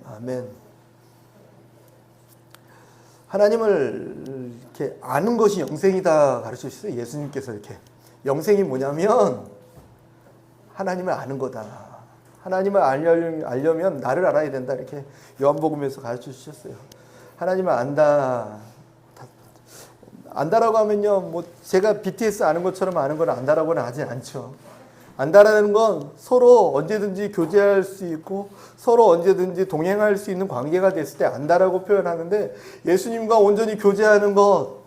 아멘. 하나님을 이렇게 아는 것이 영생이다 가르쳐 주셨어요. 예수님께서 이렇게. 영생이 뭐냐면 하나님을 아는 거다. 하나님을 알려면 나를 알아야 된다. 이렇게 요한복음에서 가르쳐 주셨어요. 하나님을 안다. 안다라고 하면요, 뭐 제가 BTS 아는 것처럼 아는 걸 안다라고는 하지 않죠. 안다라는 건 서로 언제든지 교제할 수 있고 서로 언제든지 동행할 수 있는 관계가 됐을 때 안다라고 표현하는데, 예수님과 온전히 교제하는 것,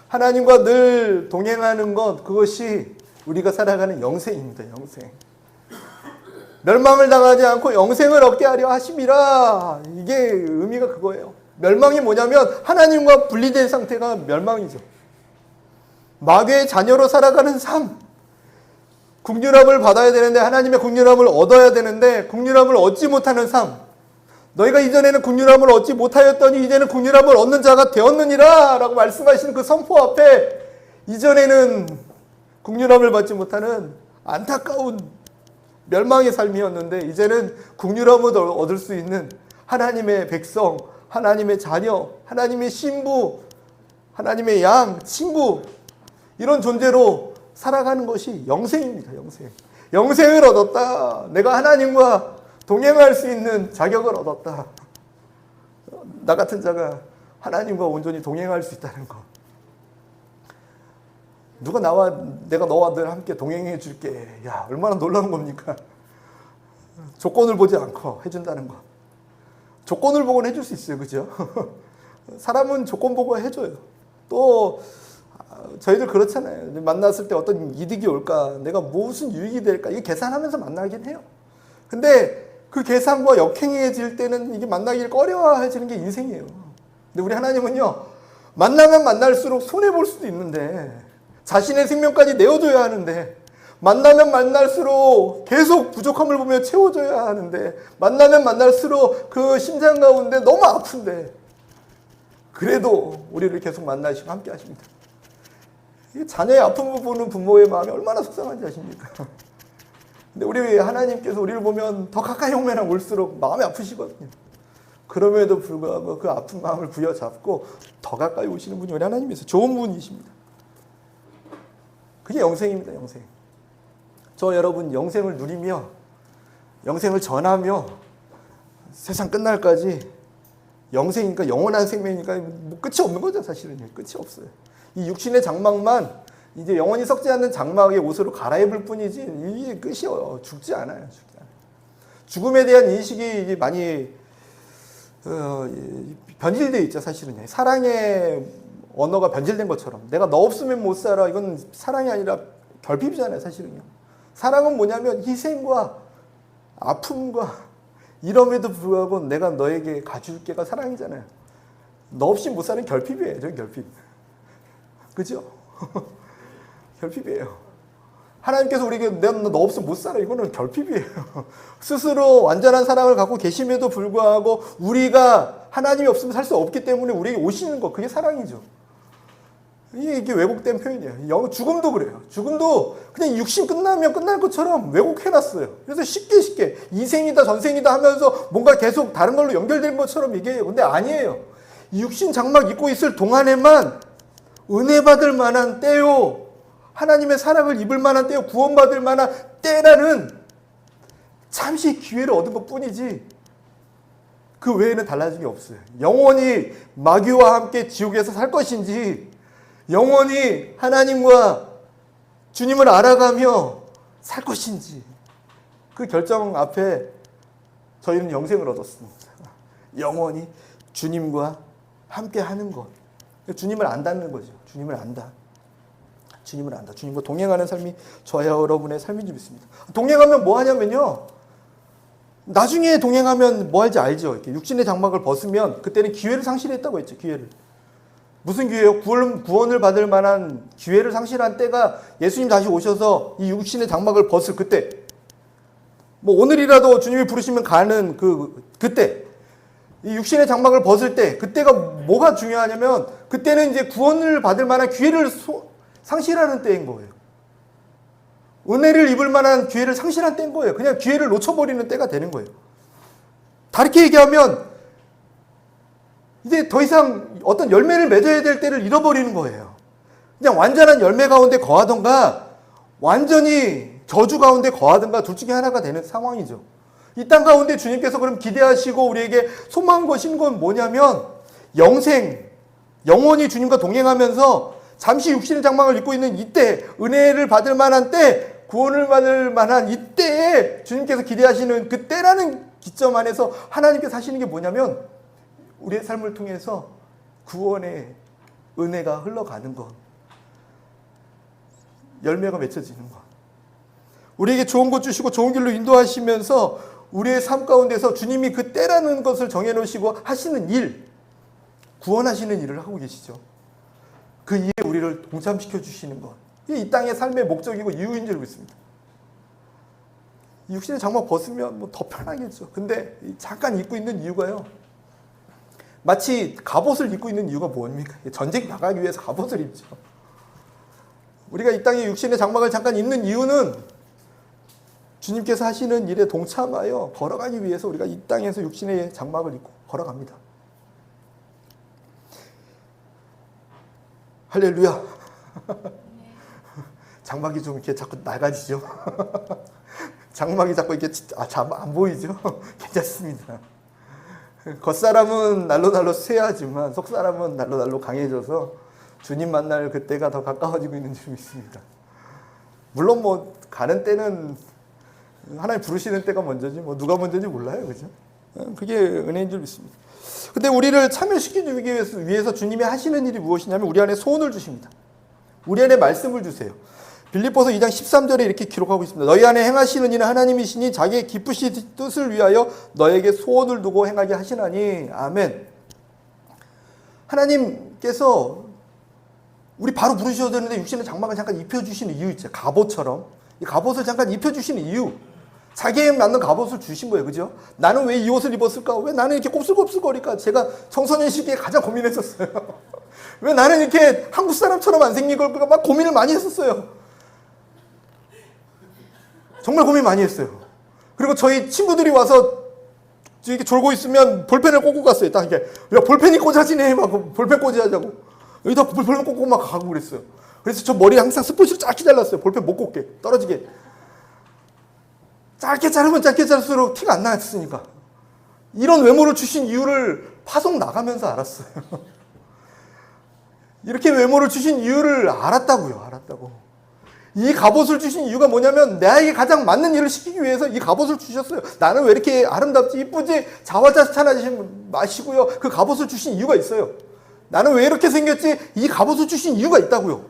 하나님과 늘 동행하는 것, 그것이 우리가 살아가는 영생입니다. 영생. 멸망을 당하지 않고 영생을 얻게 하려 하심이라. 이게 의미가 그거예요. 멸망이 뭐냐면 하나님과 분리된 상태가 멸망이죠. 마귀의 자녀로 살아가는 삶. 국률함을 받아야 되는데, 하나님의 국률함을 얻어야 되는데 국률함을 얻지 못하는 삶. 너희가 이전에는 국률함을 얻지 못하였더니 이제는 국률함을 얻는 자가 되었느니라 라고 말씀하시는 그 선포 앞에, 이전에는 국률함을 받지 못하는 안타까운 멸망의 삶이었는데 이제는 국률함을 얻을 수 있는 하나님의 백성, 하나님의 자녀, 하나님의 신부, 하나님의 양, 친구, 이런 존재로 살아가는 것이 영생입니다. 영생. 영생을 얻었다. 내가 하나님과 동행할 수 있는 자격을 얻었다. 나 같은 자가 하나님과 온전히 동행할 수 있다는 것. 누가 내가 너와 늘 함께 동행해 줄게. 야, 얼마나 놀라운 겁니까? 조건을 보지 않고 해준다는 것. 조건을 보고는 해줄 수 있어요. 그죠? 사람은 조건 보고 해줘요. 또 저희들 그렇잖아요. 만났을 때 어떤 이득이 올까? 내가 무슨 유익이 될까? 이게 계산하면서 만나긴 해요. 근데 그 계산과 역행해질 때는 이게 만나기를 꺼려해지는 게 인생이에요. 근데 우리 하나님은요, 만나면 만날수록 손해볼 수도 있는데, 자신의 생명까지 내어줘야 하는데, 만나면 만날수록 계속 부족함을 보며 채워줘야 하는데, 만나면 만날수록 그 심장 가운데 너무 아픈데, 그래도 우리를 계속 만나시고 함께 하십니다. 자녀의 아픔을 보는 부모의 마음이 얼마나 속상한지 아십니까? 근데 우리 하나님께서 우리를 보면 더 가까이 오면 올수록 마음이 아프시거든요. 그럼에도 불구하고 그 아픈 마음을 부여잡고 더 가까이 오시는 분이 우리 하나님이세요. 좋은 분이십니다. 그게 영생입니다. 영생. 저 여러분 영생을 누리며 영생을 전하며 세상 끝날까지, 영생이니까 영원한 생명이니까 뭐 끝이 없는 거죠. 사실은 끝이 없어요. 이 육신의 장막만 이제 영원히 썩지 않는 장막의 옷으로 갈아입을 뿐이지 이게 끝이요. 죽지 않아요. 죽지 않아요. 죽음에 대한 인식이 이제 많이 변질되어 있죠. 사실은 사랑의 언어가 변질된 것처럼, 내가 너 없으면 못 살아, 이건 사랑이 아니라 결핍이잖아요. 사실은요. 사랑은 뭐냐면 희생과 아픔과 이럼에도 불구하고 내가 너에게 가줄게가 사랑이잖아요. 너 없이 못 사는 결핍이에요. 저 결핍. 그죠? 결핍이에요. 하나님께서 우리에게 내가 너 없으면 못 살아, 이거는 결핍이에요. 스스로 완전한 사랑을 갖고 계심에도 불구하고 우리가 하나님이 없으면 살 수 없기 때문에 우리에게 오시는 것, 그게 사랑이죠. 이게 왜곡된 표현이에요. 죽음도 그래요. 죽음도 그냥 육신 끝나면 끝날 것처럼 왜곡해놨어요. 그래서 쉽게 이생이다 전생이다 하면서 뭔가 계속 다른 걸로 연결된 것처럼 얘기해요. 근데 아니에요. 이 육신 장막 입고 있을 동안에만 은혜 받을 만한 때요, 하나님의 사랑을 입을 만한 때요, 구원받을 만한 때라는 잠시 기회를 얻은 것 뿐이지 그 외에는 달라진 게 없어요. 영원히 마귀와 함께 지옥에서 살 것인지, 영원히 하나님과 주님을 알아가며 살 것인지, 그 결정 앞에 저희는 영생을 얻었습니다. 영원히 주님과 함께 하는 것. 주님을 안다는 거죠. 주님을 안다. 주님을 안다. 주님과 동행하는 삶이 저와 여러분의 삶인 줄 믿습니다. 동행하면 뭐 하냐면요, 나중에 동행하면 뭐 할지 알죠. 이렇게 육신의 장막을 벗으면 그때는 기회를 상실했다고 했죠. 기회를. 무슨 기회예요? 구원을 받을 만한 기회를 상실한 때가 예수님 다시 오셔서 이 육신의 장막을 벗을 그때. 뭐 오늘이라도 주님이 부르시면 가는 그때. 이 육신의 장막을 벗을 때, 그때가 뭐가 중요하냐면 그때는 이제 구원을 받을 만한 기회를 상실하는 때인 거예요. 은혜를 입을 만한 기회를 상실한 때인 거예요. 그냥 기회를 놓쳐버리는 때가 되는 거예요. 다르게 얘기하면 이제 더 이상 어떤 열매를 맺어야 될 때를 잃어버리는 거예요. 그냥 완전한 열매 가운데 거하던가 완전히 저주 가운데 거하던가 둘 중에 하나가 되는 상황이죠. 이 땅 가운데 주님께서 그럼 기대하시고 우리에게 소망 거신 건 뭐냐면 영생, 영원히 주님과 동행하면서 잠시 육신의 장막을 입고 있는 이때, 은혜를 받을 만한 때, 구원을 받을 만한 이때에 주님께서 기대하시는 그 때라는 기점 안에서 하나님께서 하시는 게 뭐냐면 우리의 삶을 통해서 구원의 은혜가 흘러가는 것, 열매가 맺혀지는 것, 우리에게 좋은 것 주시고 좋은 길로 인도하시면서 우리의 삶 가운데서 주님이 그 때라는 것을 정해놓으시고 하시는 일, 구원하시는 일을 하고 계시죠. 그 일에 우리를 동참시켜 주시는 것, 이게 이 땅의 삶의 목적이고 이유인 줄 믿습니다. 육신의 장막 벗으면 뭐 더 편하겠죠. 근데 잠깐 입고 있는 이유가요, 마치 갑옷을 입고 있는 이유가 뭡니까? 전쟁 나가기 위해서 갑옷을 입죠. 우리가 이 땅에 육신의 장막을 잠깐 입는 이유는 주님께서 하시는 일에 동참하여 걸어가기 위해서 우리가 이 땅에서 육신의 장막을 입고 걸어갑니다. 할렐루야. 장막이 좀 이렇게 자꾸 낡아지죠. 장막이 자꾸 이렇게 안 보이죠. 괜찮습니다. 겉사람은 날로 쇠하지만 속사람은 날로 강해져서 주님 만날 그때가 더 가까워지고 있는 줄 믿습니다. 물론 뭐 가는 때는 하나님 부르시는 때가 먼저지 뭐 누가 먼저인지 몰라요. 그죠? 그게 은혜인 줄 믿습니다. 근데 우리를 참여시키기 위해서 주님이 하시는 일이 무엇이냐면 우리 안에 소원을 주십니다. 우리 안에 말씀을 주세요. 빌립보서 2장 13절에 이렇게 기록하고 있습니다. 너희 안에 행하시는 이는 하나님이시니 자기의 기쁘신 뜻을 위하여 너에게 소원을 두고 행하게 하시나니. 아멘. 하나님께서 우리 바로 부르셔야 되는데 육신의 장막을 잠깐 입혀주시는 이유 있죠. 갑옷처럼. 이 갑옷을 잠깐 입혀주시는 이유. 자기에 맞는 갑옷을 주신 거예요. 그죠? 나는 왜 이 옷을 입었을까? 왜 나는 이렇게 곱슬곱슬거릴까? 제가 청소년 시기에 가장 고민했었어요. 왜 나는 이렇게 한국 사람처럼 안 생긴 걸까? 막 고민을 많이 했었어요. 정말 고민 많이 했어요. 그리고 저희 친구들이 와서 이렇게 졸고 있으면 볼펜을 꽂고 갔어요. 딱 이렇게. 야, 볼펜이 꽂아지네. 막 볼펜 꽂아자고. 여기다 볼펜 꽂고 막 가고 그랬어요. 그래서 저 머리 항상 스포츠로 짧게 잘랐어요. 볼펜 못 꽂게. 떨어지게. 짧게 자르면 짧게 자를수록 티가 안 났으니까. 이런 외모를 주신 이유를 파송 나가면서 알았어요. 이렇게 외모를 주신 이유를 알았다고. 이 갑옷을 주신 이유가 뭐냐면 나에게 가장 맞는 일을 시키기 위해서 이 갑옷을 주셨어요. 나는 왜 이렇게 아름답지 이쁘지 자화자찬하지 마시고요. 그 갑옷을 주신 이유가 있어요. 나는 왜 이렇게 생겼지? 이 갑옷을 주신 이유가 있다고요.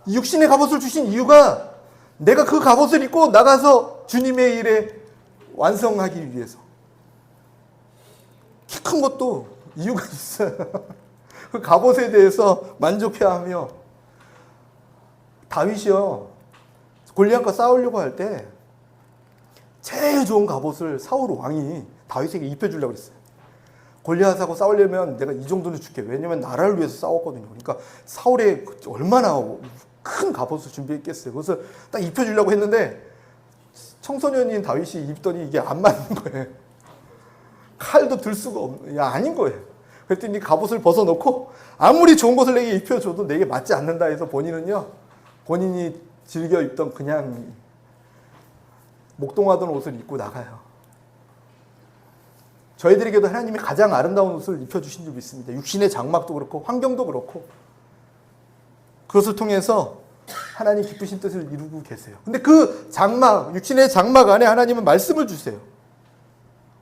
이 육신의 갑옷을 주신 이유가 내가 그 갑옷을 입고 나가서 주님의 일에 완성하기 위해서. 키 큰 것도 이유가 있어요. 그 갑옷에 대해서 만족해하며 다윗이요, 골리앗과 싸우려고 할 때 제일 좋은 갑옷을 사울 왕이 다윗에게 입혀주려고 했어요. 골리앗하고 싸우려면 내가 이 정도는 줄게. 왜냐면 나라를 위해서 싸웠거든요. 그러니까 사울이 얼마나 큰 갑옷을 준비했겠어요. 그래서 딱 입혀주려고 했는데 청소년인 다윗이 입더니 이게 안 맞는 거예요. 칼도 들 수가 없는, 아닌 거예요. 그랬더니 갑옷을 벗어놓고 아무리 좋은 것을 내게 입혀줘도 내게 맞지 않는다 해서 본인이 즐겨 입던 그냥 목동하던 옷을 입고 나가요. 저희들에게도 하나님이 가장 아름다운 옷을 입혀주신 줄 믿습니다. 육신의 장막도 그렇고 환경도 그렇고 그것을 통해서 하나님 기쁘신 뜻을 이루고 계세요. 근데 그 장막, 육신의 장막 안에 하나님은 말씀을 주세요.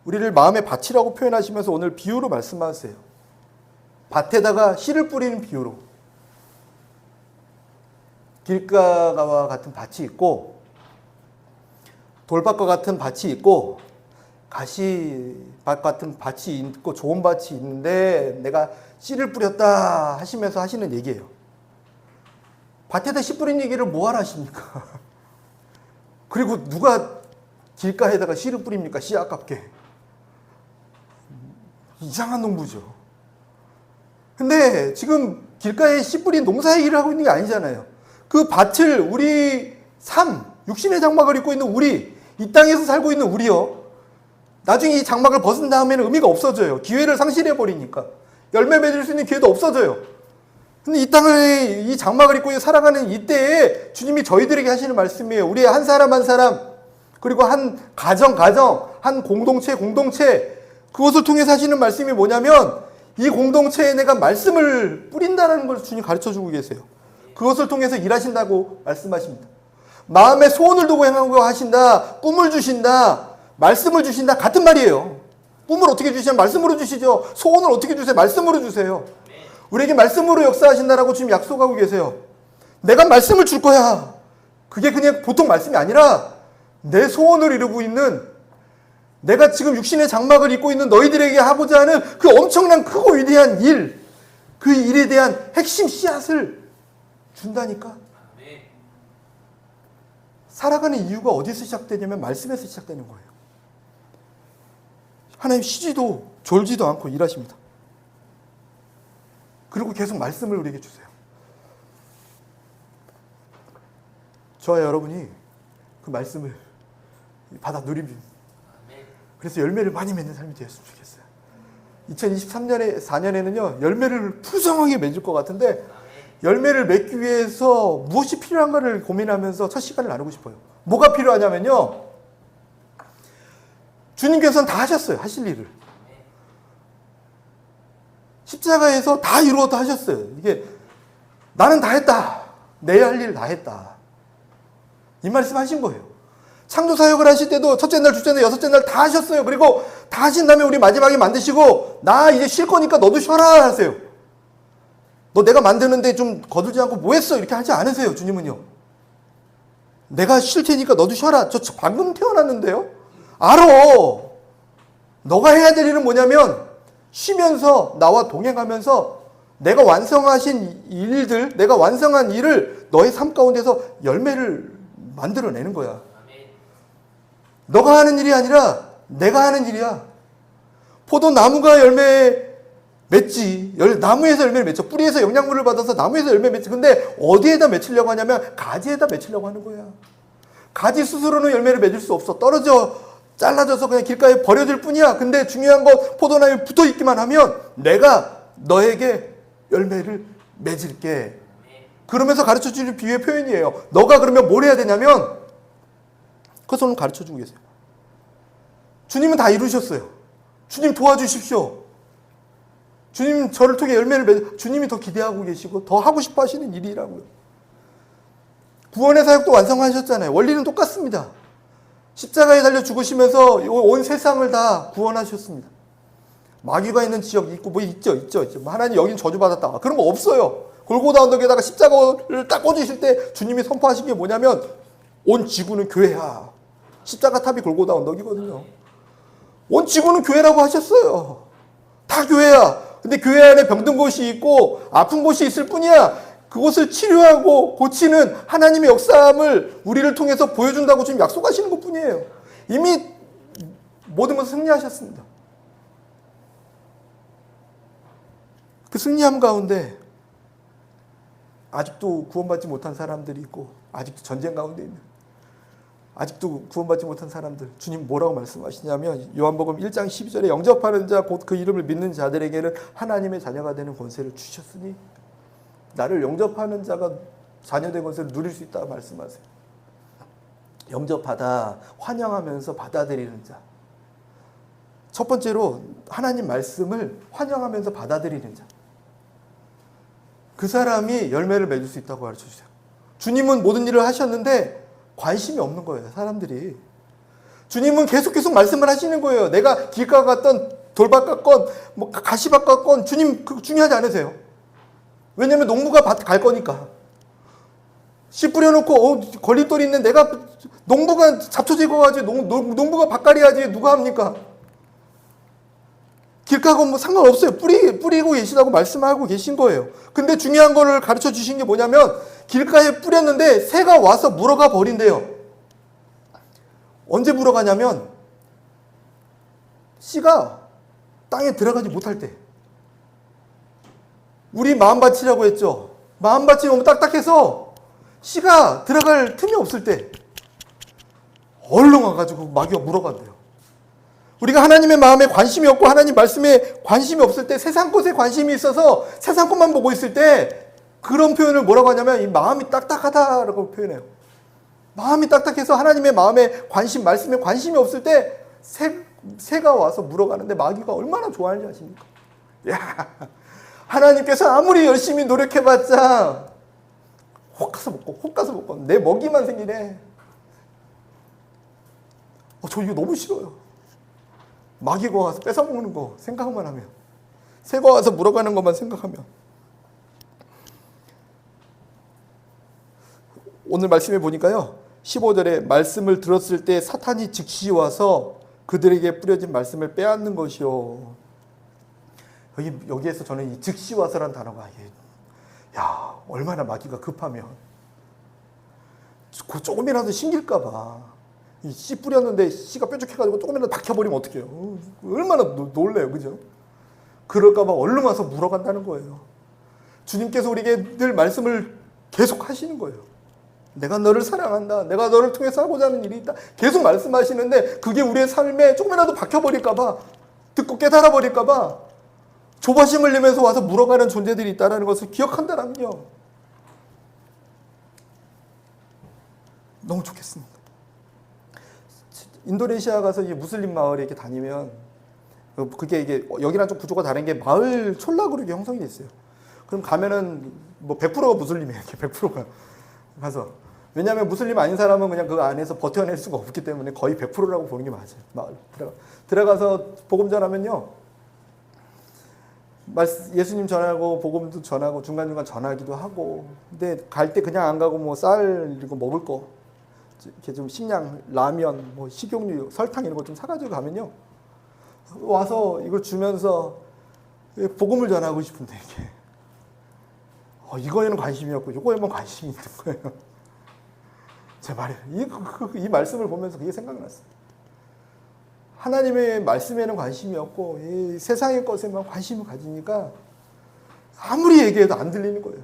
우리를 마음의 밭이라고 표현하시면서 오늘 비유로 말씀하세요. 밭에다가 씨를 뿌리는 비유로. 길가와 같은 밭이 있고 돌밭과 같은 밭이 있고 가시밭 같은 밭이 있고 좋은 밭이 있는데 내가 씨를 뿌렸다 하시면서 하시는 얘기예요. 밭에다 씨 뿌린 얘기를 뭐하러 하십니까? 그리고 누가 길가에다가 씨를 뿌립니까? 씨 아깝게. 이상한 농부죠. 근데 지금 길가에 씨 뿌린 농사 얘기를 하고 있는 게 아니잖아요. 그 밭을 우리 육신의 장막을 입고 있는 우리, 이 땅에서 살고 있는 우리요. 나중에 이 장막을 벗은 다음에는 의미가 없어져요. 기회를 상실해 버리니까. 열매 맺을 수 있는 기회도 없어져요. 근데 이 땅을, 이 장막을 입고 살아가는 이때에 주님이 저희들에게 하시는 말씀이에요. 우리의 한 사람 한 사람, 그리고 한 가정, 한 공동체, 그것을 통해서 하시는 말씀이 뭐냐면, 이 공동체에 내가 말씀을 뿌린다는 걸 주님 가르쳐 주고 계세요. 그것을 통해서 일하신다고 말씀하십니다. 마음에 소원을 두고 행하고 하신다, 꿈을 주신다, 말씀을 주신다, 같은 말이에요. 꿈을 어떻게 주시냐면 말씀으로 주시죠. 소원을 어떻게 주세요? 말씀으로 주세요. 우리에게 말씀으로 역사하신다라고 지금 약속하고 계세요. 내가 말씀을 줄 거야. 그게 그냥 보통 말씀이 아니라 내 소원을 이루고 있는, 내가 지금 육신의 장막을 입고 있는 너희들에게 하고자 하는 그 엄청난 크고 위대한 일, 그 일에 대한 핵심 씨앗을 준다니까. 살아가는 이유가 어디서 시작되냐면 말씀에서 시작되는 거예요. 하나님 쉬지도 졸지도 않고 일하십니다. 그리고 계속 말씀을 우리에게 주세요. 저와 여러분이 그 말씀을 받아 누리면, 그래서 열매를 많이 맺는 삶이 되었으면 좋겠어요. 2023년에 4년에는요 열매를 풍성하게 맺을 것 같은데, 열매를 맺기 위해서 무엇이 필요한가를 고민하면서 첫 시간을 나누고 싶어요. 뭐가 필요하냐면요, 주님께서는 다 하셨어요. 하실 일을 십자가에서 다 이루었다 하셨어요. 이게 나는 다 했다, 내 할 일 다 했다, 이 말씀 하신 거예요. 창조 사역을 하실 때도 첫째 날, 둘째 날, 여섯째 날 다 하셨어요. 그리고 다 하신 다음에 우리 마지막에 만드시고 나 이제 쉴 거니까 너도 쉬어라 하세요. 너 내가 만드는데 좀 거들지 않고 뭐 했어? 이렇게 하지 않으세요. 주님은요. 내가 쉴 테니까 너도 쉬어라. 저 방금 태어났는데요. 알아. 너가 해야 될 일은 뭐냐면 쉬면서 나와 동행하면서 내가 완성하신 일들, 내가 완성한 일을 너의 삶 가운데서 열매를 만들어내는 거야. 너가 하는 일이 아니라 내가 하는 일이야. 포도나무가 열매 맺지. 나무에서 열매를 맺죠. 뿌리에서 영양분을 받아서 나무에서 열매 맺지. 근데 어디에다 맺히려고 하냐면 가지에다 맺히려고 하는 거야. 가지 스스로는 열매를 맺을 수 없어. 잘라져서 그냥 길가에 버려질 뿐이야. 근데 중요한 건 포도나무에 붙어 있기만 하면 내가 너에게 열매를 맺을게. 그러면서 가르쳐 주는 비유의 표현이에요. 너가 그러면 뭘 해야 되냐면 그것을 오늘 가르쳐 주고 계세요. 주님은 다 이루셨어요. 주님 도와주십시오. 주님 저를 통해 열매를 주님이 더 기대하고 계시고 더 하고 싶어 하시는 일이라고요. 구원의 사역도 완성하셨잖아요. 원리는 똑같습니다. 십자가에 달려 죽으시면서 온 세상을 다 구원하셨습니다. 마귀가 있는 지역 있고 뭐 있죠. 뭐 하나님 여긴 저주받았다, 그런 거 없어요. 골고다 언덕에다가 십자가를 딱 꽂으실 때 주님이 선포하신 게 뭐냐면 온 지구는 교회야. 십자가 탑이 골고다 언덕이거든요. 온 지구는 교회라고 하셨어요. 다 교회야. 근데 교회 안에 병든 곳이 있고 아픈 곳이 있을 뿐이야. 그곳을 치료하고 고치는 하나님의 역사함을 우리를 통해서 보여준다고 지금 약속하시는 것 뿐이에요. 이미 모든 것을 승리하셨습니다. 그 승리함 가운데 아직도 구원받지 못한 사람들이 있고, 아직도 전쟁 가운데 있는, 아직도 구원받지 못한 사람들, 주님 뭐라고 말씀하시냐면 요한복음 1장 12절에 영접하는 자 곧 그 이름을 믿는 자들에게는 하나님의 자녀가 되는 권세를 주셨으니, 나를 영접하는 자가 자녀된 권세를 누릴 수 있다고 말씀하세요. 영접하다, 환영하면서 받아들이는 자. 첫 번째로 하나님 말씀을 환영하면서 받아들이는 자. 그 사람이 열매를 맺을 수 있다고 가르쳐주세요. 주님은 모든 일을 하셨는데 관심이 없는 거예요, 사람들이. 주님은 계속 말씀을 하시는 거예요. 내가 길가 갔던 돌밭 갔건 뭐 가시밭 갔건 주님 그거 중요하지 않으세요. 왜냐면 농부가 밭 갈 거니까. 씨 뿌려놓고 걸림돌이 있는 내가, 농부가 잡초 제거하지, 농부가 밭갈이 하지 누가 합니까? 길가고 뭐 상관없어요. 뿌리고 계시다고 말씀하고 계신 거예요. 근데 중요한 거를 가르쳐 주신 게 뭐냐면 길가에 뿌렸는데 새가 와서 물어가 버린대요. 언제 물어가냐면 씨가 땅에 들어가지 못할 때. 우리 마음밭이라고 했죠. 마음밭이 너무 딱딱해서 씨가 들어갈 틈이 없을 때 얼른 와가지고 마귀가 물어간대요. 우리가 하나님의 마음에 관심이 없고 하나님 말씀에 관심이 없을 때, 세상 것에 관심이 있어서 세상 것만 보고 있을 때 그런 표현을 뭐라고 하냐면 이 마음이 딱딱하다라고 표현해요. 마음이 딱딱해서 하나님의 마음에 관심, 말씀에 관심이 없을 때 새가 와서 물어가는데 마귀가 얼마나 좋아하는지 아십니까? 야, 하나님께서 아무리 열심히 노력해봤자 혹 가서 먹고 내 먹이만 생기네. 저 이거 너무 싫어요. 마귀가 와서 뺏어먹는 거 생각만 하면, 새가 와서 물어가는 것만 생각하면. 오늘 말씀해 보니까요, 15절에 말씀을 들었을 때 사탄이 즉시 와서 그들에게 뿌려진 말씀을 빼앗는 것이요. 여기에서 저는 이 즉시 와서란 단어가, 야, 얼마나 마귀가 급하면 조금이라도 신길까봐, 이 씨 뿌렸는데 씨가 뾰족해가지고 조금이라도 박혀버리면 어떡해요? 얼마나 놀래요, 그죠? 그럴까봐 얼른 와서 물어간다는 거예요. 주님께서 우리에게 늘 말씀을 계속 하시는 거예요. 내가 너를 사랑한다. 내가 너를 통해서 하고자 하는 일이 있다. 계속 말씀하시는데 그게 우리의 삶에 조금이라도 박혀버릴까봐, 듣고 깨달아버릴까봐 조바심을 내면서 와서 물어가는 존재들이 있다는 것을 기억한다면요, 너무 좋겠습니다. 인도네시아 가서 이 무슬림 마을에 이렇게 다니면, 그게 이게 여기랑 좀 구조가 다른 게 마을 촌락으로 이게 형성이 됐어요. 그럼 가면은 뭐 100%가 무슬림이에요. 100%가 가서. 왜냐하면 무슬림 아닌 사람은 그냥 그 안에서 버텨낼 수가 없기 때문에 거의 100%라고 보는 게 맞아요. 마을 들어가서 복음 전하면요, 예수님 전하고 복음도 전하고 중간중간 전하기도 하고, 근데 갈 때 그냥 안 가고 뭐 쌀 이거 먹을 거 이렇게 좀 식량, 라면, 뭐 식용유, 설탕 이런 거 좀 사가지고 가면요, 와서 이걸 주면서 복음을 전하고 싶은데 이게 이거에는 관심이 없고 이거에만 관심이 있는 거예요. 제 말이에요. 이 말씀을 보면서 그게 생각이 났어요. 하나님의 말씀에는 관심이 없고 이 세상의 것에만 관심을 가지니까 아무리 얘기해도 안 들리는 거예요.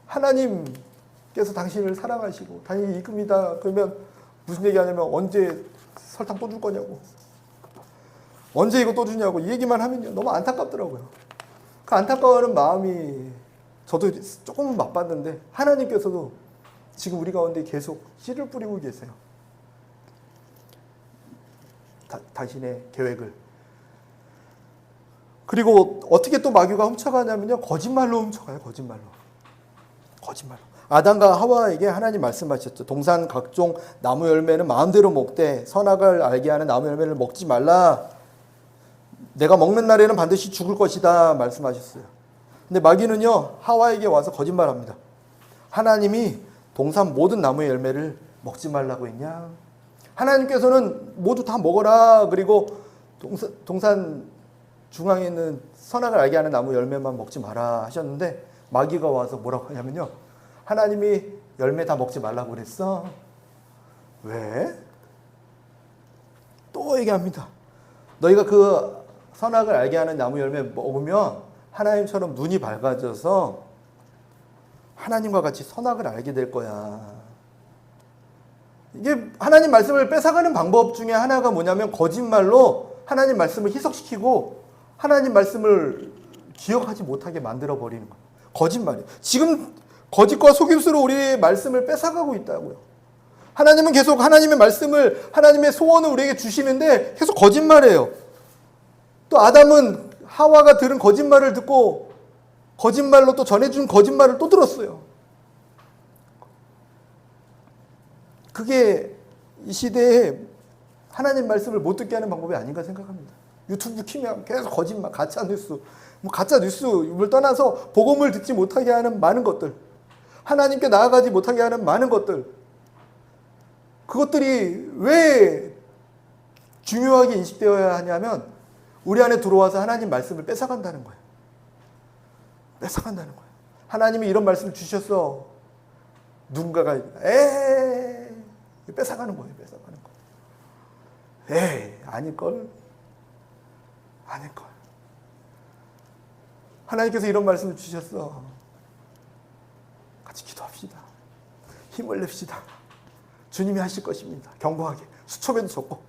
하나님께서 당신을 사랑하시고 당신이 이끕니다. 그러면 무슨 얘기하냐면 언제 설탕 또 줄 거냐고, 언제 이거 또 주냐고, 이 얘기만 하면요, 너무 안타깝더라고요. 그 안타까워하는 마음이 저도 조금은 맛봤는데 하나님께서도 지금 우리 가운데 계속 씨를 뿌리고 계세요. 당신의 계획을. 그리고 어떻게 또 마귀가 훔쳐가냐면요, 거짓말로 훔쳐가요. 거짓말로. 아담과 하와에게 하나님 말씀하셨죠. 동산 각종 나무 열매는 마음대로 먹되 선악을 알게 하는 나무 열매를 먹지 말라. 내가 먹는 날에는 반드시 죽을 것이다 말씀하셨어요. 근데 마귀는요, 하와에게 와서 거짓말합니다. 하나님이 동산 모든 나무의 열매를 먹지 말라고 했냐? 하나님께서는 모두 다 먹어라. 그리고 동산 중앙에 있는 선악을 알게 하는 나무 열매만 먹지 마라 하셨는데, 마귀가 와서 뭐라고 하냐면요, 하나님이 열매 다 먹지 말라고 그랬어. 왜? 또 얘기합니다. 너희가 그 선악을 알게 하는 나무 열매 먹으면 하나님처럼 눈이 밝아져서 하나님과 같이 선악을 알게 될 거야. 이게 하나님 말씀을 뺏어가는 방법 중에 하나가 뭐냐면 거짓말로 하나님 말씀을 희석시키고 하나님 말씀을 기억하지 못하게 만들어버리는 거예요. 거짓말이에요. 지금 거짓과 속임수로 우리의 말씀을 뺏어가고 있다고요. 하나님은 계속 하나님의 말씀을, 하나님의 소원을 우리에게 주시는데 계속 거짓말이에요. 또 아담은 하와가 들은 거짓말을 듣고 거짓말로 또 전해준 거짓말을 또 들었어요. 그게 이 시대에 하나님 말씀을 못 듣게 하는 방법이 아닌가 생각합니다. 유튜브 키면 계속 거짓말, 가짜 뉴스, 가짜 뉴스를 떠나서 복음을 듣지 못하게 하는 많은 것들, 하나님께 나아가지 못하게 하는 많은 것들, 그것들이 왜 중요하게 인식되어야 하냐면 우리 안에 들어와서 하나님 말씀을 뺏어간다는 거예요. 뺏어간다는 거예요. 하나님이 이런 말씀을 주셨어. 누군가가 뺏어가는 거예요. 뺏어가는 거예요. 아닐걸. 하나님께서 이런 말씀을 주셨어. 같이 기도합시다. 힘을 냅시다. 주님이 하실 것입니다. 견고하게. 수첩에도 적고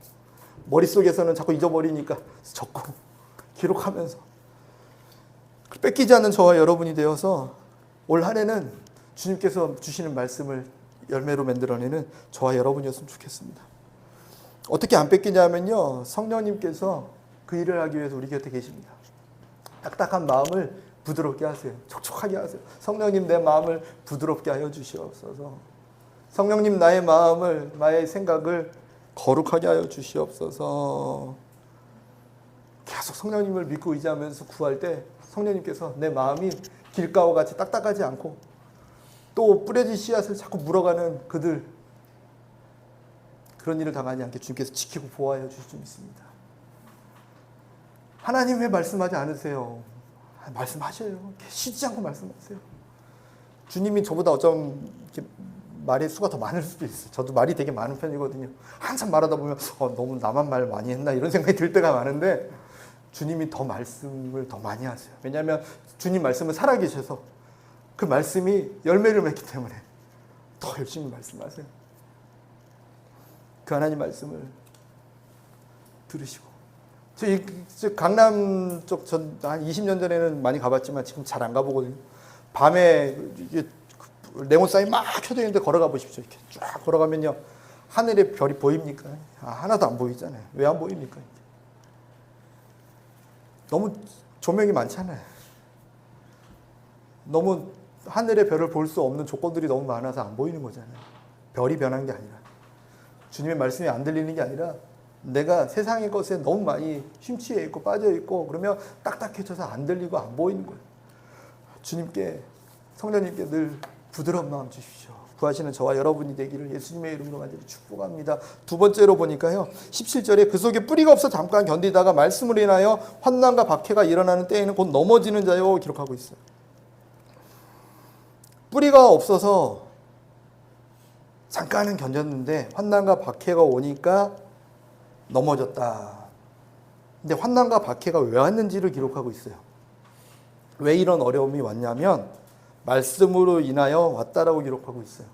머릿속에서는 자꾸 잊어버리니까 적고 기록하면서 뺏기지 않는 저와 여러분이 되어서 올 한 해는 주님께서 주시는 말씀을 열매로 만들어내는 저와 여러분이었으면 좋겠습니다. 어떻게 안 뺏기냐면요, 성령님께서 그 일을 하기 위해서 우리 곁에 계십니다. 딱딱한 마음을 부드럽게 하세요. 촉촉하게 하세요. 성령님, 내 마음을 부드럽게 하여 주시옵소서. 성령님, 나의 마음을, 나의 생각을 거룩하게 하여 주시옵소서. 계속 성령님을 믿고 의지하면서 구할 때 성령님께서 내 마음이 길가와 같이 딱딱하지 않고 또 뿌려진 씨앗을 자꾸 물어가는 그들, 그런 일을 당하지 않게 주님께서 지키고 보호하여 주실 줄 믿습니다. 하나님 왜 말씀하지 않으세요? 말씀하셔요. 쉬지 않고 말씀하세요. 주님이 저보다 어쩜 말의 수가 더 많을 수도 있어요. 저도 말이 되게 많은 편이거든요. 한참 말하다 보면 너무 나만 말 많이 했나 이런 생각이 들 때가 많은데 주님이 더 말씀을 더 많이 하세요. 왜냐하면 주님 말씀은 살아계셔서 그 말씀이 열매를 맺기 때문에 더 열심히 말씀하세요. 그 하나님 말씀을 들으시고, 저 강남 쪽 전 한 20년 전에는 많이 가봤지만 지금 잘 안 가보거든요. 밤에 이게 네온사인 막 켜져 있는데 걸어가 보십시오. 이렇게 쫙 걸어가면요, 하늘에 별이 보입니까? 하나도 안 보이잖아요. 왜 안 보입니까? 너무 조명이 많잖아요. 너무 하늘의 별을 볼 수 없는 조건들이 너무 많아서 안 보이는 거잖아요. 별이 변한 게 아니라, 주님의 말씀이 안 들리는 게 아니라 내가 세상의 것에 너무 많이 심취해 있고 빠져 있고 그러면 딱딱해져서 안 들리고 안 보이는 거예요. 주님께, 성령님께 늘 부드러운 마음 주십시오. 구하시는 저와 여러분이 되기를 예수님의 이름으로 간절히 축복합니다. 두 번째로 보니까요, 17절에 그 속에 뿌리가 없어 잠깐 견디다가 말씀을 인하여 환난과 박해가 일어나는 때에는 곧 넘어지는 자요 기록하고 있어요. 뿌리가 없어서 잠깐은 견뎠는데 환난과 박해가 오니까 넘어졌다. 근데 환난과 박해가 왜 왔는지를 기록하고 있어요. 왜 이런 어려움이 왔냐면 말씀으로 인하여 왔다라고 기록하고 있어요.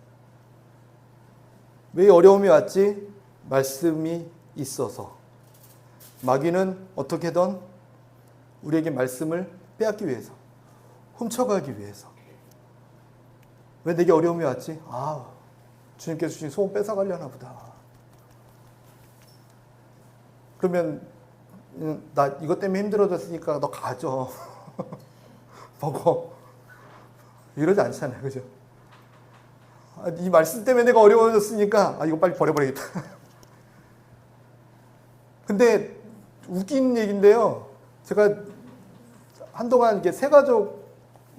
왜 어려움이 왔지? 말씀이 있어서. 마귀는 어떻게든 우리에게 말씀을 빼앗기 위해서, 훔쳐가기 위해서. 왜 내게 어려움이 왔지? 주님께서 주신 소원 뺏어가려나 보다. 그러면 나 이것 때문에 힘들어졌으니까 너 가져. 먹어. 이러지 않잖아요. 그죠? 이 말씀 때문에 내가 어려워졌으니까 이거 빨리 버려버리겠다. 근데 웃긴 얘기인데요. 제가 한동안 이게 새가족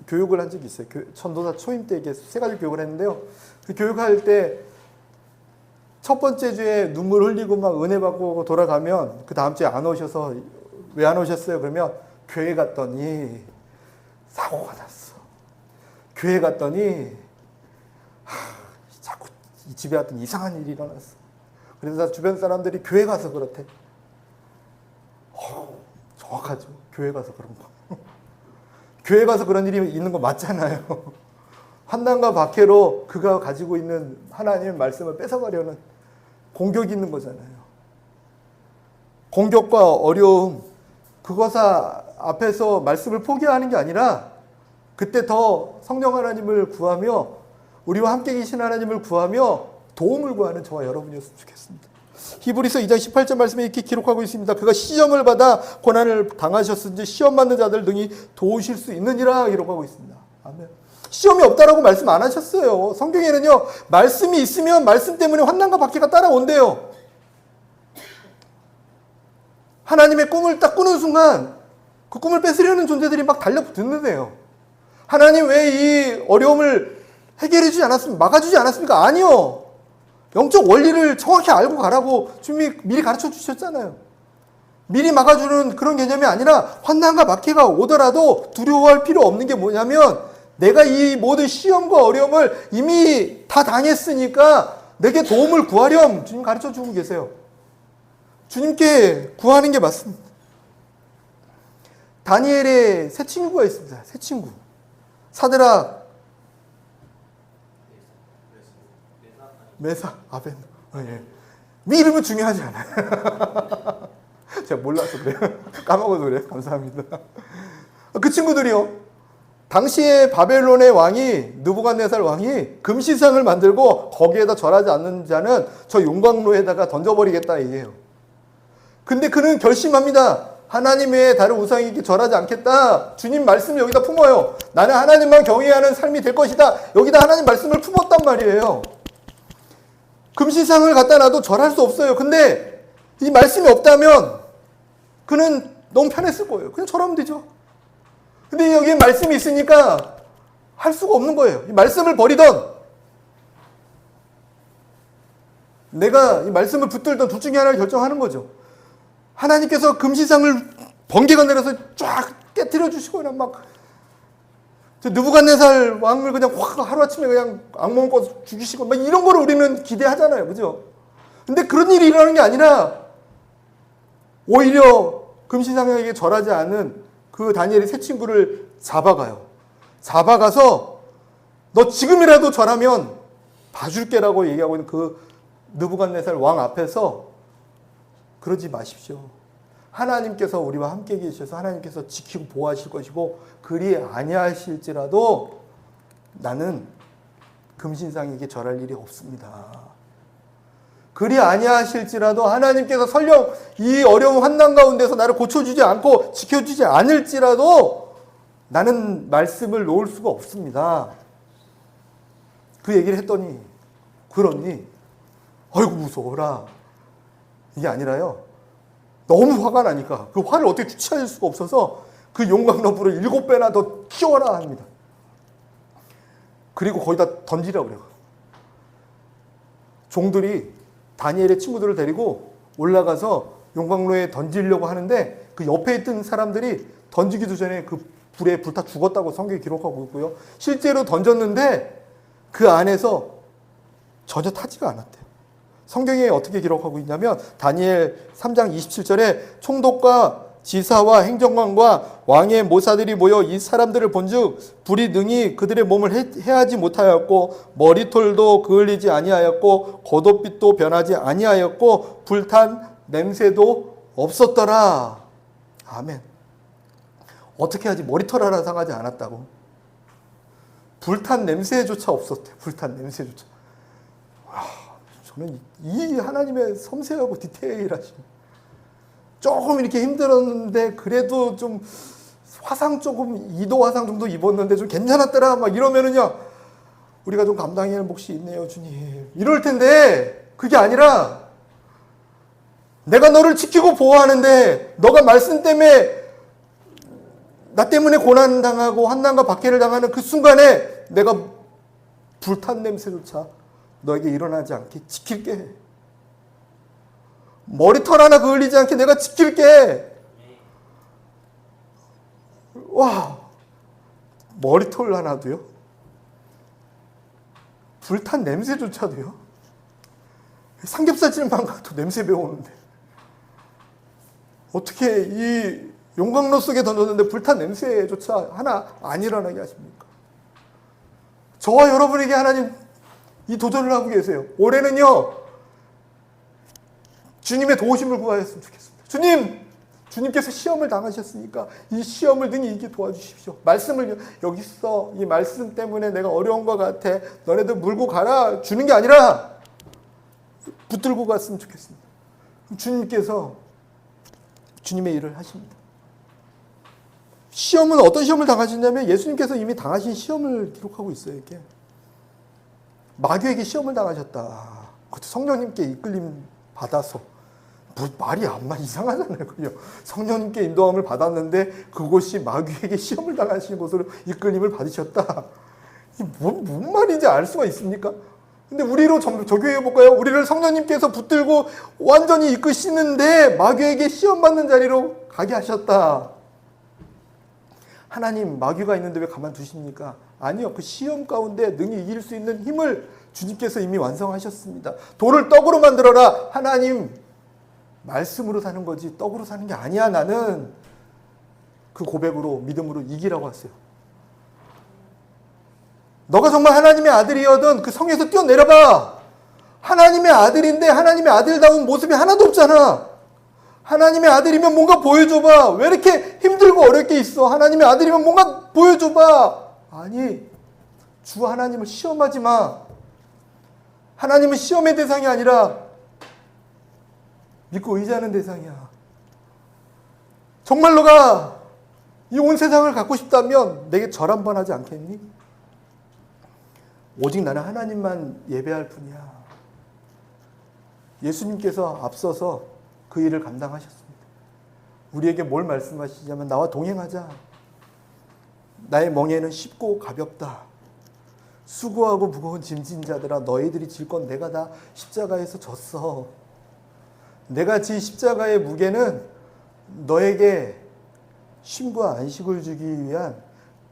교육을 한 적이 있어요. 전도사 초임 때 이게 새가족 교육을 했는데요. 그 교육할 때 첫 번째 주에 눈물 흘리고 막 은혜 받고 돌아가면 그 다음 주에 안 오셔서 왜 안 오셨어요? 그러면 교회 갔더니 사고가 났어. 교회 갔더니 자꾸 집에 왔더니 이상한 일이 일어났어. 그래서 주변 사람들이 교회 가서 그렇대. 정확하죠. 교회 가서 그런 거. 교회 가서 그런 일이 있는 거 맞잖아요. 환난과 박해로 그가 가지고 있는 하나님의 말씀을 뺏어가려는 공격이 있는 거잖아요. 공격과 어려움, 그것 앞에서 말씀을 포기하는 게 아니라 그때 더 성령 하나님을 구하며 우리와 함께 계신 하나님을 구하며 도움을 구하는 저와 여러분이었으면 좋겠습니다. 히브리서 2장 18절 말씀에 이렇게 기록하고 있습니다. 그가 시험을 받아 고난을 당하셨은지 시험 받는 자들 등이 도우실 수 있느니라 기록하고 있습니다. 아멘. 시험이 없다라고 말씀 안 하셨어요. 성경에는요, 말씀이 있으면 말씀 때문에 환난과 박해가 따라온대요. 하나님의 꿈을 딱 꾸는 순간 그 꿈을 뺏으려는 존재들이 막 달려붙는데요. 하나님 왜 이 어려움을 해결해 주지 않았습니까? 막아주지 않았습니까? 아니요. 영적 원리를 정확히 알고 가라고 주님이 미리 가르쳐 주셨잖아요. 미리 막아주는 그런 개념이 아니라 환난과 박해가 오더라도 두려워할 필요 없는 게 뭐냐면 내가 이 모든 시험과 어려움을 이미 다 당했으니까 내게 도움을 구하렴 주님 가르쳐 주고 계세요. 주님께 구하는 게 맞습니다. 다니엘의 새 친구가 있습니다. 새 친구. 사드락, 메사, 아벤. 예. 이름은 중요하지 않아요. 제가 몰라서 그래요. 까먹어서 그래요. 감사합니다. 그 친구들이요. 당시에 바벨론의 왕이 느부갓네살 왕이 금시상을 만들고 거기에다 절하지 않는 자는 저 용광로에다가 던져버리겠다 얘기해요. 근데 그는 결심합니다. 하나님 외에 다른 우상에게 절하지 않겠다. 주님 말씀을 여기다 품어요. 나는 하나님만 경외하는 삶이 될 것이다. 여기다 하나님 말씀을 품었단 말이에요. 금시상을 갖다 놔도 절할 수 없어요. 근데 이 말씀이 없다면 그는 너무 편했을 거예요. 그냥 절하면 되죠. 근데 여기에 말씀이 있으니까 할 수가 없는 거예요. 이 말씀을 버리던 내가 이 말씀을 붙들던 둘 중에 하나를 결정하는 거죠. 하나님께서 금시상을 번개가 내려서 쫙 깨트려 주시거나 막 느부갓네살 왕을 그냥 확 하루아침에 그냥 악몽 꿔서 죽이시고 막 이런 거를 우리는 기대하잖아요. 그죠? 근데 그런 일이 일어나는 게 아니라 오히려 금시상에게 절하지 않은 그 다니엘의 세 친구를 잡아가요. 잡아가서 너 지금이라도 절하면 봐줄게라고 얘기하고 있는 그 느부갓네살 왕 앞에서 그러지 마십시오. 하나님께서 우리와 함께 계셔서 하나님께서 지키고 보호하실 것이고 그리 아니하실지라도 나는 금신상에게 절할 일이 없습니다. 그리 아니하실지라도 하나님께서 설령 이 어려운 환난 가운데서 나를 고쳐주지 않고 지켜주지 않을지라도 나는 말씀을 놓을 수가 없습니다. 그 얘기를 했더니 그러니 아이고 무서워라 이게 아니라요. 너무 화가 나니까 그 화를 어떻게 주체할 수가 없어서 그 용광로 불을 7배나 더 키워라 합니다. 그리고 거기다 던지라고 그래요. 종들이 다니엘의 친구들을 데리고 올라가서 용광로에 던지려고 하는데 그 옆에 있던 사람들이 던지기도 전에 그 불에 불타 죽었다고 성경이 기록하고 있고요. 실제로 던졌는데 그 안에서 전혀 타지가 않았대요. 성경에 어떻게 기록하고 있냐면 다니엘 3장 27절에 총독과 지사와 행정관과 왕의 모사들이 모여 이 사람들을 본즉 불이 능히 그들의 몸을 해하지 못하였고 머리털도 그을리지 아니하였고 겉옷빛도 변하지 아니하였고 불탄 냄새도 없었더라. 아멘. 어떻게 하지? 머리털 하나 상하지 않았다고. 불탄 냄새조차 없었대. 불탄 냄새조차. 와, 저는 이 하나님의 섬세하고 디테일하신 조금 이렇게 힘들었는데 그래도 좀 화상 조금 2도 화상 정도 입었는데 좀 괜찮았더라 막 이러면은요 우리가 좀 감당해야 할 몫이 있네요 주님 이럴 텐데 그게 아니라 내가 너를 지키고 보호하는데 너가 말씀 때문에 나 때문에 고난당하고 환난과 박해를 당하는 그 순간에 내가 불탄 냄새조차 너에게 일어나지 않게 지킬게. 머리털 하나 그을리지 않게 내가 지킬게. 와, 머리털 하나도요? 불탄 냄새조차도요? 삼겹살집만 가도 냄새 배우는데 어떻게 이 용광로 속에 던졌는데 불탄 냄새조차 하나 안 일어나게 하십니까? 저와 여러분에게 하나님 이 도전을 하고 계세요. 올해는요 주님의 도우심을 구하였으면 좋겠습니다. 주님께서 시험을 당하셨으니까 이 시험을 능히 이기게 도와주십시오. 말씀을 여기 있어. 이 말씀 때문에 내가 어려운 것 같아. 너네들 물고 가라. 주는 게 아니라 붙들고 갔으면 좋겠습니다. 주님께서 주님의 일을 하십니다. 시험은 어떤 시험을 당하셨냐면 예수님께서 이미 당하신 시험을 기록하고 있어요. 이렇게. 마귀에게 시험을 당하셨다. 그것도 성령님께 이끌림 받아서 말이 아마 이상하잖아요. 그죠? 성령님께 인도함을 받았는데 그곳이 마귀에게 시험을 당하신 곳으로 이끌림을 받으셨다. 뭔 말인지 알 수가 있습니까? 근데 우리로 적용해 볼까요? 우리를 성령님께서 붙들고 완전히 이끄시는데 마귀에게 시험 받는 자리로 가게 하셨다. 하나님 마귀가 있는데 왜 가만두십니까? 아니요. 그 시험 가운데 능히 이길 수 있는 힘을 주님께서 이미 완성하셨습니다. 돌을 떡으로 만들어라. 하나님 말씀으로 사는 거지 떡으로 사는 게 아니야. 나는 그 고백으로 믿음으로 이기라고 하세요. 너가 정말 하나님의 아들이어든 그 성에서 뛰어내려봐. 하나님의 아들인데 하나님의 아들다운 모습이 하나도 없잖아. 하나님의 아들이면 뭔가 보여줘봐. 왜 이렇게 힘들고 어렵게 있어? 하나님의 아들이면 뭔가 보여줘봐. 아니, 주 하나님을 시험하지 마. 하나님은 시험의 대상이 아니라 믿고 의지하는 대상이야. 정말 너가 이 온 세상을 갖고 싶다면 내게 절 한번 하지 않겠니? 오직 나는 하나님만 예배할 뿐이야. 예수님께서 앞서서 그 일을 감당하셨습니다. 우리에게 뭘 말씀하시냐면 나와 동행하자. 나의 멍에는 쉽고 가볍다. 수고하고 무거운 짐진 자들아 너희들이 질 건 내가 다 십자가에서 졌어. 내가 진 십자가의 무게는 너에게 쉼과 안식을 주기 위한,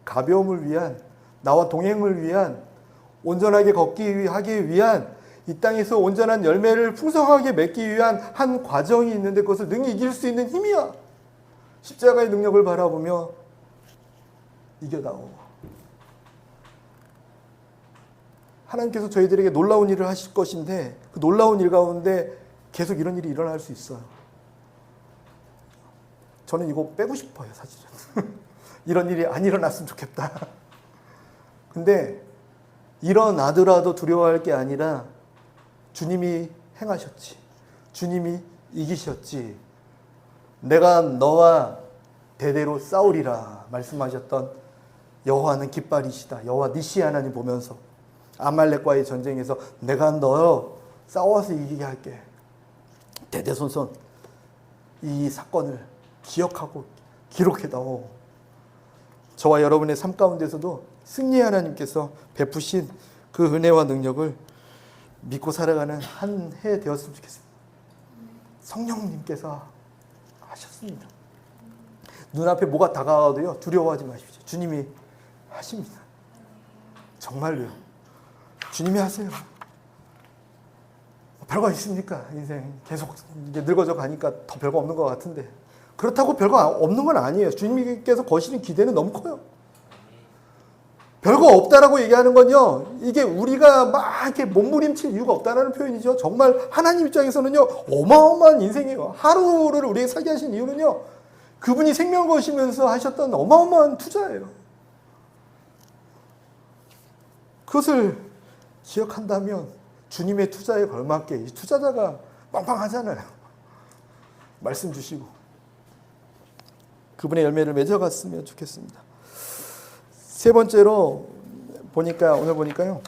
가벼움을 위한, 나와 동행을 위한, 온전하게 걷기 하기 위한, 이 땅에서 온전한 열매를 풍성하게 맺기 위한 한 과정이 있는데 그것을 능히 이길 수 있는 힘이야. 십자가의 능력을 바라보며 이겨다오. 하나님께서 저희들에게 놀라운 일을 하실 것인데 그 놀라운 일 가운데 계속 이런 일이 일어날 수 있어요. 저는 이거 빼고 싶어요, 사실은. 이런 일이 안 일어났으면 좋겠다. 근데 일어나더라도 두려워할 게 아니라 주님이 행하셨지. 주님이 이기셨지. 내가 너와 대대로 싸우리라 말씀하셨던 여호와는 깃발이시다. 여호와 니시 하나님 보면서 아말렉과의 전쟁에서 내가 너 싸워서 이기게 할게. 대대손손 이 사건을 기억하고 기록해다오. 저와 여러분의 삶 가운데서도 승리의 하나님께서 베푸신 그 은혜와 능력을 믿고 살아가는 한 해 되었으면 좋겠습니다. 성령님께서 하셨습니다. 눈앞에 뭐가 다가와도요 두려워하지 마십시오. 주님이 하십니다. 정말로요. 주님이 하세요. 별거 있습니까? 인생 계속 이제 늙어져 가니까 더 별거 없는 것 같은데 그렇다고 별거 없는 건 아니에요. 주님께서 거시는 기대는 너무 커요. 별거 없다라고 얘기하는 건요, 이게 우리가 막 이렇게 몸부림칠 이유가 없다는 표현이죠. 정말 하나님 입장에서는요, 어마어마한 인생이에요. 하루를 우리에게 살게 하신 이유는요, 그분이 생명을 거시면서 하셨던 어마어마한 투자예요. 그것을 기억한다면 주님의 투자에 걸맞게 이 투자자가 빵빵하잖아요. 말씀 주시고 그분의 열매를 맺어갔으면 좋겠습니다. 세 번째로 오늘 보니까요.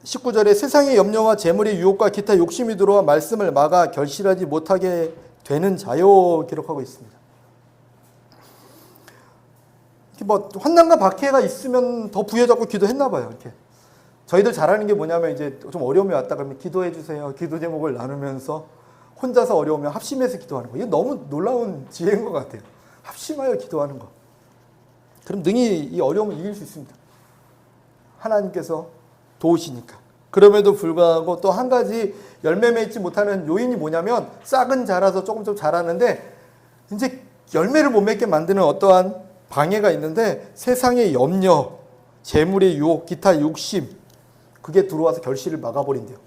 19절에 세상의 염려와 재물의 유혹과 기타 욕심이 들어와 말씀을 막아 결실하지 못하게 되는 자요 기록하고 있습니다. 뭐 환난과 박해가 있으면 더 부여잡고 기도했나 봐요. 이렇게 저희들 잘하는 게 뭐냐면 이제 좀 어려움이 왔다 그러면 기도해 주세요. 기도 제목을 나누면서 혼자서 어려우면 합심해서 기도하는 거. 이게 너무 놀라운 지혜인 것 같아요. 합심하여 기도하는 거. 그럼 능히 이 어려움을 이길 수 있습니다. 하나님께서 도우시니까. 그럼에도 불구하고 또 한 가지 열매 맺지 못하는 요인이 뭐냐면 싹은 자라서 조금 자라는데 이제 열매를 못 맺게 만드는 어떠한 방해가 있는데 세상의 염려, 재물의 유혹, 기타 욕심 그게 들어와서 결실을 막아버린대요.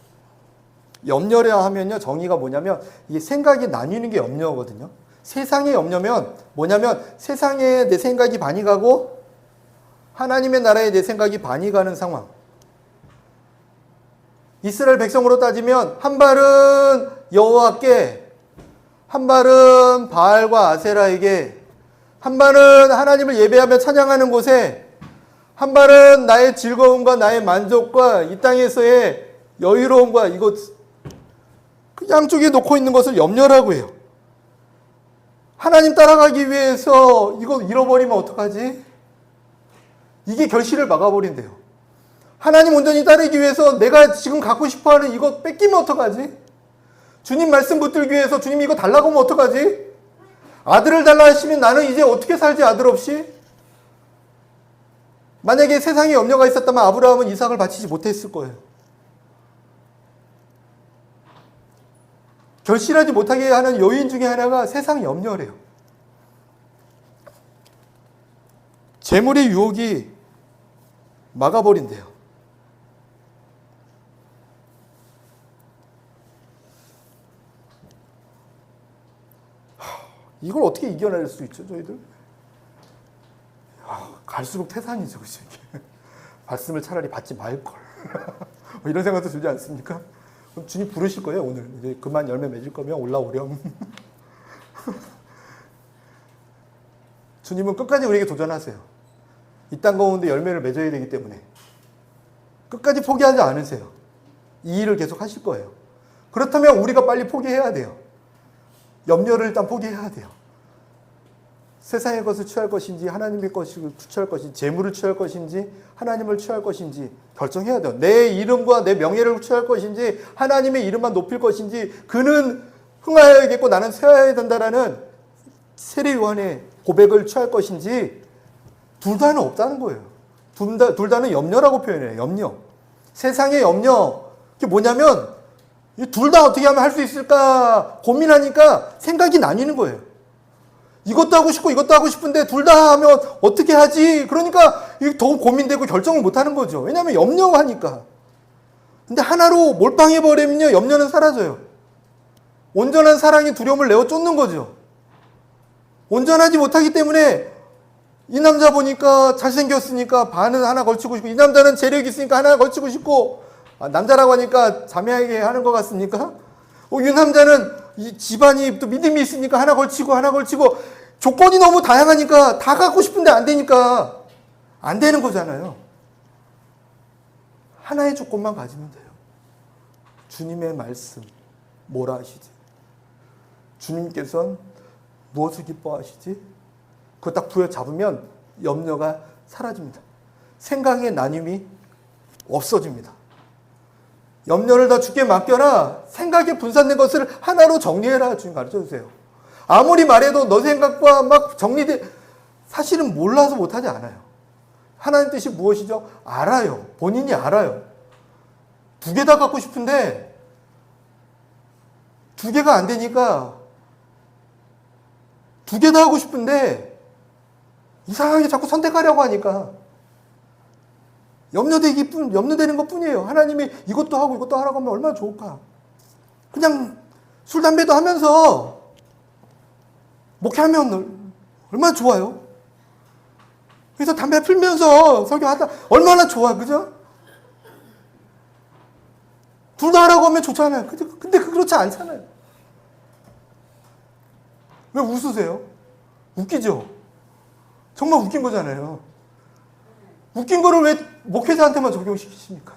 염려라 하면요 정의가 뭐냐면 이게 생각이 나뉘는 게 염려거든요. 세상의 염려면 뭐냐면 세상에 내 생각이 반이 가고 하나님의 나라에 내 생각이 반이 가는 상황. 이스라엘 백성으로 따지면 한 발은 여호와께, 한 발은 바알과 아세라에게, 한 발은 하나님을 예배하며 찬양하는 곳에, 한 발은 나의 즐거움과 나의 만족과 이 땅에서의 여유로움과 이것 그 양쪽에 놓고 있는 것을 염려라고 해요. 하나님 따라가기 위해서 이거 잃어버리면 어떡하지? 이게 결실을 막아버린대요. 하나님 온전히 따르기 위해서 내가 지금 갖고 싶어하는 이거 뺏기면 어떡하지? 주님 말씀 붙들기 위해서 주님 이거 달라고 하면 어떡하지? 아들을 달라 하시면 나는 이제 어떻게 살지 아들 없이? 만약에 세상에 염려가 있었다면 아브라함은 이삭을 바치지 못했을 거예요. 결실하지 못하게 하는 요인 중에 하나가 세상 염려래요. 재물의 유혹이 막아버린대요. 이걸 어떻게 이겨낼 수 있죠, 저희들? 갈수록 태산이죠, 그치? 말씀을 차라리 받지 말걸. 이런 생각도 들지 않습니까? 그럼 주님 부르실 거예요, 오늘. 이제 그만 열매 맺을 거면 올라오렴. 주님은 끝까지 우리에게 도전하세요. 이 땅 가운데 열매를 맺어야 되기 때문에. 끝까지 포기하지 않으세요. 이 일을 계속 하실 거예요. 그렇다면 우리가 빨리 포기해야 돼요. 염려를 일단 포기해야 돼요. 세상의 것을 취할 것인지 하나님의 것을 취할 것인지 재물을 취할 것인지 하나님을 취할 것인지 결정해야 돼요. 내 이름과 내 명예를 취할 것인지 하나님의 이름만 높일 것인지 그는 흥하여야겠고 나는 쇠하여야 된다라는 세례 요한의 고백을 취할 것인지 둘 다는 없다는 거예요. 둘 다는 염려라고 표현해요. 염려. 세상의 염려. 그게 뭐냐면 둘 다 어떻게 하면 할 수 있을까 고민하니까 생각이 나뉘는 거예요. 이것도 하고 싶고 이것도 하고 싶은데 둘 다 하면 어떻게 하지? 그러니까 더 고민되고 결정을 못 하는 거죠. 왜냐하면 염려하니까. 근데 하나로 몰빵해버리면요, 염려는 사라져요. 온전한 사랑이 두려움을 내어 쫓는 거죠. 온전하지 못하기 때문에 이 남자 보니까 잘생겼으니까 반은 하나 걸치고 싶고 이 남자는 재력이 있으니까 하나 걸치고 싶고 남자라고 하니까 자매에게 하는 것 같습니까? 이 남자는 이 집안이 또 믿음이 있으니까 하나 걸치고 조건이 너무 다양하니까 다 갖고 싶은데 안 되니까 안 되는 거잖아요. 하나의 조건만 가지면 돼요. 주님의 말씀 뭐라 하시지? 주님께서는 무엇을 기뻐하시지? 그거 딱 부여잡으면 염려가 사라집니다. 생각의 나눔이 없어집니다. 염려를 다 주께 맡겨라. 생각에 분산된 것을 하나로 정리해라. 주님 가르쳐주세요. 아무리 말해도 너 생각과 막 정리돼 사실은 몰라서 못하지 않아요. 하나님 뜻이 무엇이죠? 알아요. 본인이 알아요. 두 개 다 갖고 싶은데 두 개가 안 되니까 두 개 다 하고 싶은데 이상하게 자꾸 선택하려고 하니까 염려되는 것 뿐이에요. 하나님이 이것도 하고 이것도 하라고 하면 얼마나 좋을까. 그냥 술, 담배도 하면서 목회하면 얼마나 좋아요. 그래서 담배 풀면서 설교하다 얼마나 좋아, 그죠? 둘 다 하라고 하면 좋잖아요. 근데 그렇지 않잖아요. 왜 웃으세요? 웃기죠? 정말 웃긴 거잖아요. 웃긴 거를 왜 목회자한테만 적용시키십니까?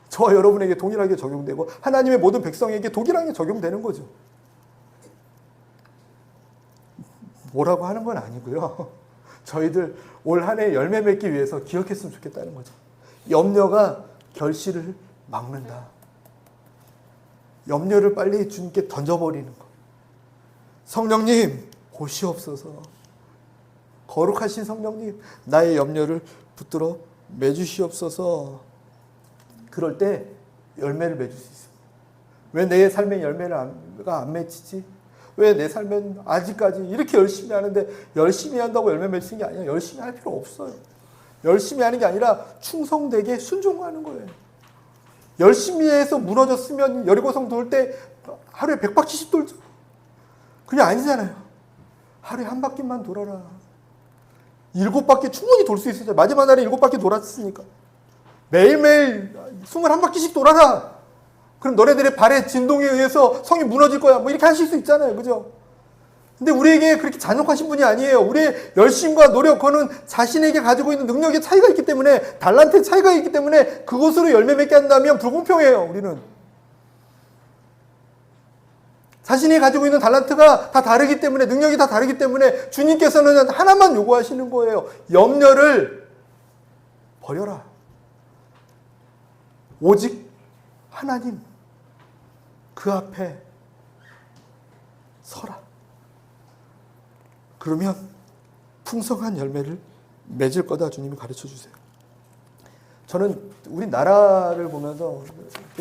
저와 여러분에게 동일하게 적용되고 하나님의 모든 백성에게 동일하게 적용되는 거죠. 뭐라고 하는 건 아니고요. 저희들 올 한 해 열매 맺기 위해서 기억했으면 좋겠다는 거죠. 염려가 결실을 막는다. 염려를 빨리 주님께 던져버리는 거. 성령님 오시옵소서. 거룩하신 성령님 나의 염려를 붙들어 매주시옵소서. 그럴 때 열매를 맺을 수 있습니다. 왜 내 삶의 열매가 안 맺히지? 왜 내 삶은 아직까지 이렇게 열심히 하는데 열심히 한다고 열매 맺는 게 아니라 열심히 할 필요 없어요. 열심히 하는 게 아니라 충성되게 순종하는 거예요. 열심히 해서 무너졌으면 여리고성 돌 때 하루에 100바퀴씩 돌죠. 그게 아니잖아요. 하루에 한 바퀴만 돌아라. 7바퀴 충분히 돌 수 있었죠. 마지막 날에 7바퀴 돌았으니까. 매일매일 21바퀴씩 돌아라. 그럼 너네들의 발의 진동에 의해서 성이 무너질 거야. 뭐 이렇게 하실 수 있잖아요. 그죠? 근데 우리에게 그렇게 잔혹하신 분이 아니에요. 우리의 열심과 노력, 그거는 자신에게 가지고 있는 능력의 차이가 있기 때문에, 달란트의 차이가 있기 때문에 그것으로 열매 맺게 한다면 불공평해요. 우리는. 자신이 가지고 있는 달란트가 다 다르기 때문에, 능력이 다 다르기 때문에 주님께서는 하나만 요구하시는 거예요. 염려를 버려라. 오직 하나님 그 앞에 서라. 그러면 풍성한 열매를 맺을 거다. 주님이 가르쳐 주세요. 저는 우리나라를 보면서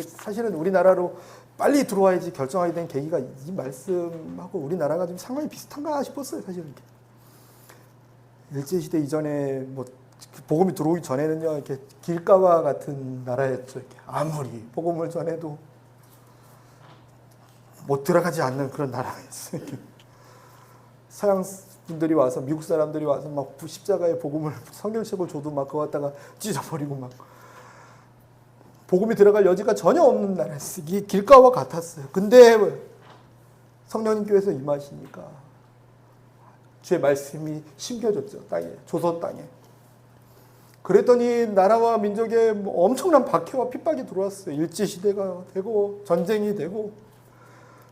사실은 우리나라로 빨리 들어와야지 결정하게 된 계기가 이 말씀하고 우리나라가 좀 상황이 비슷한가 싶었어요. 사실은. 일제시대 이전에 뭐 복음이 들어오기 전에는요, 이렇게 길가와 같은 나라였죠. 이렇게 아무리 복음을 전해도 못 들어가지 않는 그런 나라였어요. 서양 분들이 와서 미국 사람들이 와서 막 십자가의 복음을 성경책을 줘도 막 그거 갖다가 찢어버리고 막 복음이 들어갈 여지가 전혀 없는 나라였어요. 이게 길가와 같았어요. 근데 성령님께서 임하시니까 주의 말씀이 심겨졌죠. 땅에, 조선 땅에. 그랬더니 나라와 민족에 엄청난 박해와 핍박이 들어왔어요. 일제시대가 되고 전쟁이 되고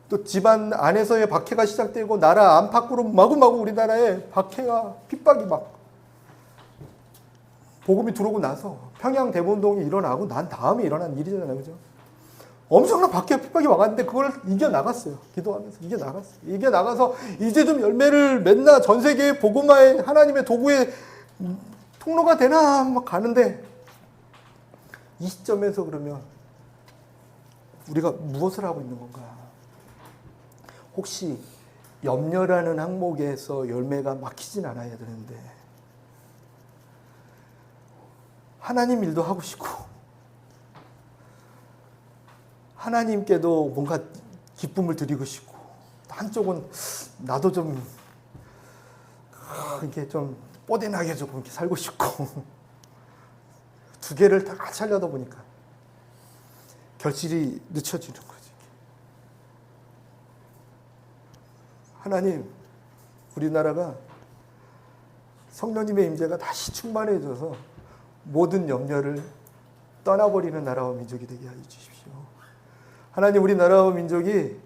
또 집안 안에서의 박해가 시작되고 나라 안팎으로 마구마구 우리나라에 박해와 핍박이 막 복음이 들어오고 나서 평양 대본동이 일어나고 난 다음에 일어난 일이잖아요. 그죠? 엄청난 박해와 핍박이 와갔는데 그걸 이겨나갔어요. 기도하면서 이겨나갔어요. 이겨나가서 이제 좀 열매를 맺나 전 세계의 복음화의 하나님의 도구의 통로가 되나 막 가는데 이 시점에서 그러면 우리가 무엇을 하고 있는 건가? 혹시 염려라는 항목에서 열매가 막히진 않아야 되는데 하나님 일도 하고 싶고 하나님께도 뭔가 기쁨을 드리고 싶고 한쪽은 나도 좀 이렇게 좀 뽀대나게 좀 이렇게 살고 싶고 두 개를 다 같이 하려다 보니까 결실이 늦춰지는 거지. 하나님, 우리나라가 성령님의 임재가 다시 충만해져서 모든 염려를 떠나버리는 나라와 민족이 되게 하여 주십시오. 하나님, 우리 나라와 민족이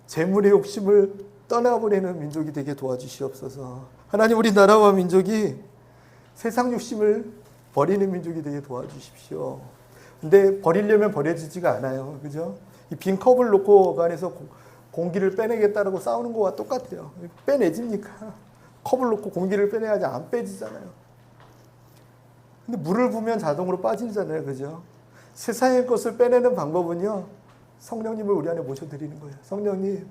재물의 욕심을 떠나버리는 민족이 되게 도와주시옵소서. 하나님, 우리 나라와 민족이 세상 욕심을 버리는 민족이 되게 도와주십시오. 근데 버리려면 버려지지가 않아요. 그죠? 이 빈 컵을 놓고 그 안에서 공기를 빼내겠다고 싸우는 거와 똑같아요. 빼내집니까? 컵을 놓고 공기를 빼내야지 안 빼지잖아요. 근데 물을 부으면 자동으로 빠지잖아요. 그죠? 세상의 것을 빼내는 방법은요, 성령님을 우리 안에 모셔드리는 거예요. 성령님,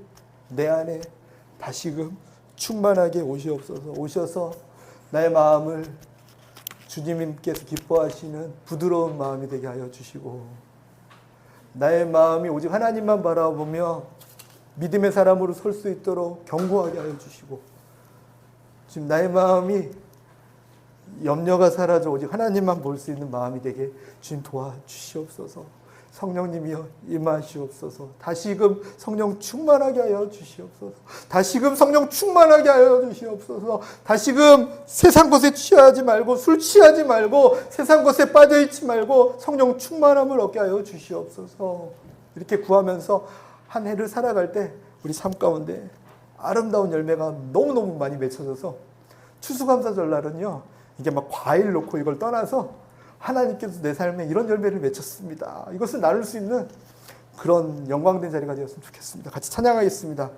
내 안에 다시금 충만하게 오시옵소서. 오셔서 나의 마음을 주님께서 기뻐하시는 부드러운 마음이 되게 하여 주시고, 나의 마음이 오직 하나님만 바라보며 믿음의 사람으로 설 수 있도록 견고하게 하여 주시고, 지금 나의 마음이 염려가 사라져 오직 하나님만 볼 수 있는 마음이 되게 주님 도와주시옵소서. 성령님이여 임하시옵소서. 다시금 성령 충만하게 하여 주시옵소서. 다시금 성령 충만하게 하여 주시옵소서. 다시금 세상 것에 취하지 말고 술 취하지 말고 세상 것에 빠져있지 말고 성령 충만함을 얻게 하여 주시옵소서. 이렇게 구하면서 한 해를 살아갈 때 우리 삶 가운데 아름다운 열매가 너무너무 많이 맺혀져서 추수감사절 날은요, 이게 막 과일 놓고 이걸 떠나서 하나님께서 내 삶에 이런 열매를 맺혔습니다, 이것을 나눌 수 있는 그런 영광된 자리가 되었으면 좋겠습니다. 같이 찬양하겠습니다.